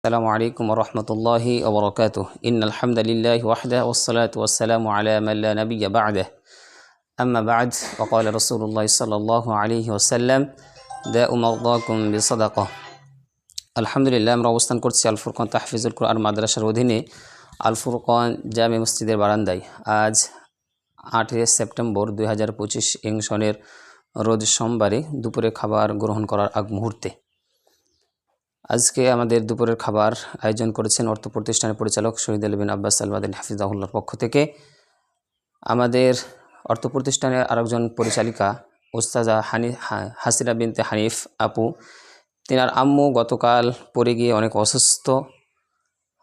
السلام عليكم ورحمة الله وبركاته إن الحمد لله وحده والصلاة والسلام على من لا نبي بعده أما بعد وقال رسول الله صلى الله عليه وسلم داء مرضاكم بصدقة আলহামদুলিল্লাহ আমরা অবস্থান করছি আল ফুরকান তাহফিজুল কুরআন মাদ্রাসার অধীনে আল ফুরকান জামে মসজিদের বারান্দায়। আজ 8 সেপ্টেম্বর 2025 ইং সনের রোজ সোমবারে দুপুরে খাবার গ্রহণ করার আগ মুহূর্তে আজকে আমাদের দুপুরের খাবার আয়োজন করেছেন অর্থ প্রতিষ্ঠানের পরিচালক শহীদ আলী বিন আব্বাস আল মাদানী হাফিজাহুল্লাহর পক্ষ থেকে। আমাদের অর্থ প্রতিষ্ঠানের আরেকজন পরিচালিকা ওস্তাজা হাসিনা বিনতে হানিফ আপু, তিনার আম্মু গতকাল পড়ে গিয়ে অনেক অসুস্থ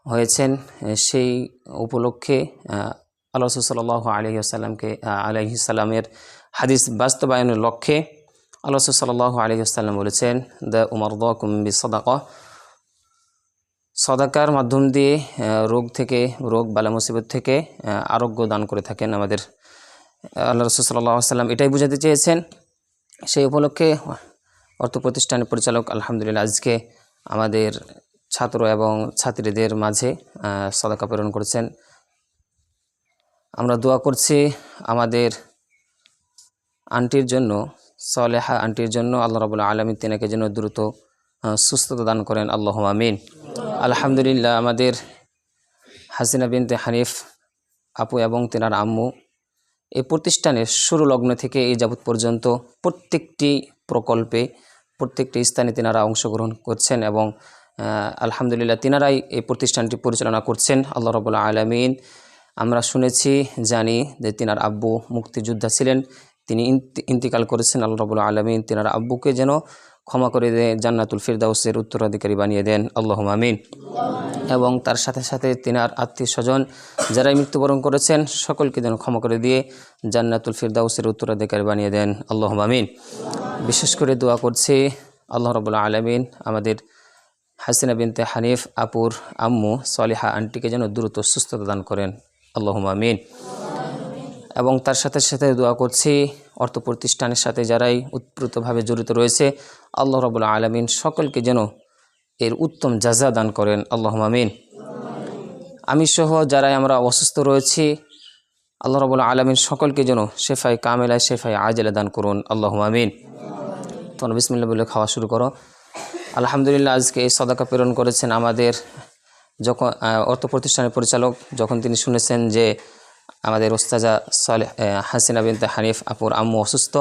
হয়েছেন। সেই উপলক্ষে আল্লাহ রাসূল সাল্লাল্লাহু আলাইহি সাল্লামের হাদিস বাস্তবায়নের লক্ষ্যে আল্লাহ রাসূল সাল্লাল্লাহু আলাইহি ওয়াসাল্লাম বলেছেন, দা মারদাকুম বিসাদাকা, সাদাকার মাধ্যম দিয়ে রোগ বালা মুসিবত থেকে আরোগ্য দান করে থাকেন আমাদের আল্লাহ রাসূল সাল্লাল্লাহু আলাইহি ওয়াসাল্লাম। এটাই বোঝাতে চেয়েছেন। সেই উপলক্ষে অর্থ প্রতিষ্ঠানের পরিচালক আলহামদুলিল্লাহ আজকে আমাদের ছাত্র এবং ছাত্রীদের মাঝে সাদাকা প্রেরণ করেছেন। আমরা দোয়া করছি আমাদের আন্টির জন্য, সালেহা আন্টির জন্য আল্লাহ রাব্বুল আলামিন তিনাকে যেন দ্রুত সুস্থতা দান করেন, আল্লাহুম্মা আমিন। আলহামদুলিল্লাহ আমাদের হাসিনা বিনতে হানিফ আপু এবং তিনার আম্মু এই প্রতিষ্ঠানের শুরু লগ্ন থেকে এই যাবৎ পর্যন্ত প্রত্যেকটি প্রকল্পে প্রত্যেকটি স্থানে তিনারা অংশগ্রহণ করছেন এবং আলহামদুলিল্লাহ তিনারাই এই প্রতিষ্ঠানটি পরিচালনা করছেন। আল্লাহ রাব্বুল আলামিন, আমরা শুনেছি জানি যে তিনার আব্বু মুক্তিযোদ্ধা ছিলেন, তিনি ইন্তিকাল করেছেন। আল্লাহ রাব্বুল আলামিন তিনার আব্বুকে যেন ক্ষমা করে দেন, জান্নাতুল ফিরদাউসের উত্তরাধিকারী বানিয়ে দেন, আল্লাহুম্মা আমিন। এবং তার সাথে সাথে তিনার আত্মীয় স্বজন যারাই মৃত্যুবরণ করেছেন সকলকে যেন ক্ষমা করে দিয়ে জান্নাতুল ফিরদাউসের উত্তরাধিকারী বানিয়ে দেন, আল্লাহুম্মা আমিন। বিশেষ করে দোয়া করছি আল্লাহ রাব্বুল আলামিন আমাদের হাসিনা বিনতে হানিফ আপুর আম্মু সালেহা আন্টিকে যেন দ্রুত সুস্থতা দান করেন, আল্লাহুম্মা আমিন। এবং তার সাথে সাথে দোয়া করছি অর্থ প্রতিষ্ঠানের সাথে যারাই উৎপ্রুতভাবে জড়িত রয়েছে আল্লাহ রাব্বুল আলামিন সকলকে যেন এর উত্তম জাযা দান করেন, আল্লাহুম্মা আমিন। আমি সহ যারাই আমরা অসুস্থ রয়েছি আল্লাহ রাব্বুল আলামিন সকলকে যেন শেফায়ে কামেলা শেফায়ে আজেলা দান করুন, আল্লাহুম্মা আমিন। তোমরা বিসমিল্লাহ বলে খাওয়া শুরু করো। আলহামদুলিল্লাহ আজকে এই সাদাকা প্রেরণ করেছেন আমাদের যখন অর্থ প্রতিষ্ঠানের পরিচালক যখন তিনি শুনেছেন যে আমাদের ওস্তাজা হাসিনা বিনতে হানিফ আপুর আম্মু অসুস্থ,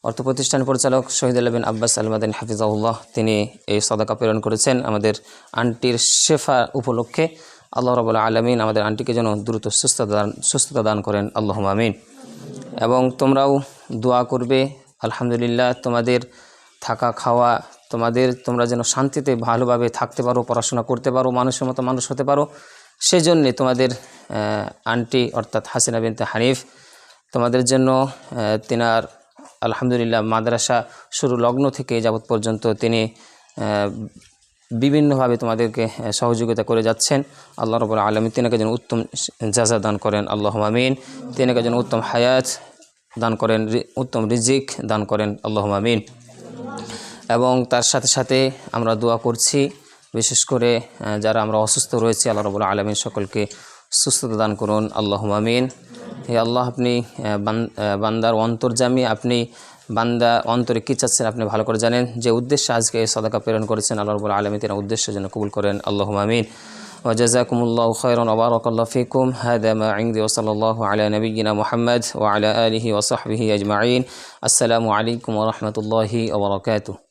অর্থ প্রতিষ্ঠানের পরিচালক শহীদ আলী বিন আব্বাস আল মাদানী হাফিজাহুল্লাহ তিনি এই সাদাকা প্রেরণ করেছেন আমাদের আন্টির শেফা উপলক্ষে। আল্লাহ রাব্বুল আলামিন আমাদের আন্টিকে যেন দ্রুত সুস্থতা দান করেন, আল্লাহুম্মা আমিন। এবং তোমরাও দোয়া করবে আলহামদুলিল্লাহ তোমাদের থাকা খাওয়া তোমরা যেন শান্তিতে ভালোভাবে থাকতে পারো, পড়াশোনা করতে পারো, মানুষের মতো মানুষ হতে পারো। সেজন্যে তোমাদের আন্টি অর্থাৎ হাসিনা বিনতে হানিফ তোমাদের জন্য তিনার আলহামদুলিল্লাহ মাদ্রাসা শুরু লগ্ন থেকে যাবৎ পর্যন্ত তিনি বিভিন্নভাবে তোমাদেরকে সহযোগিতা করে যাচ্ছেন। আল্লাহ রাব্বুল আলামিন তিনাকে যেন উত্তম জাযা দান করেন, আল্লাহুম্মা আমিন। তিনাকে যেন উত্তম হায়াত দান করেন, উত্তম রিজিক দান করেন, আল্লাহুম্মা আমিন। এবং তার সাথে সাথে আমরা দোয়া করছি বিশেষ করে যারা আমরা অসুস্থ রয়েছি আল্লাহ রাব্বুল আলামিন সকলকে সুস্থতা দান করুন, আল্লাহুম্মা আমিন। হে আল্লাহ, আপনি বান্দার অন্তর্যামী, আপনি বান্দা অন্তরে কী চাচ্ছেন আপনি ভালো করে জানেন। যে উদ্দেশ্যে আজকে এই সাদাকা প্রেরণ করেছেন আল্লাহ রাব্বুল আলামিন তিনার উদ্দেশ্যের জন্য কবুল করেন, আল্লাহুম্মা আমিন। ওয়া জাযাকুমুল্লাহু খায়রান ওয়া বারাকাল্লাহু ফিকুম। হাযা মা ইনদি ওয়া সাল্লাল্লাহু আলা নাবিয়্যিনা মুহাম্মদ ওয়া আলা আলিহি ওয়া সাহবিহি আজমাইন। আসসালামু আলাইকুম ওয়া রাহমাতুল্লাহি ওয়া বারাকাতুহু।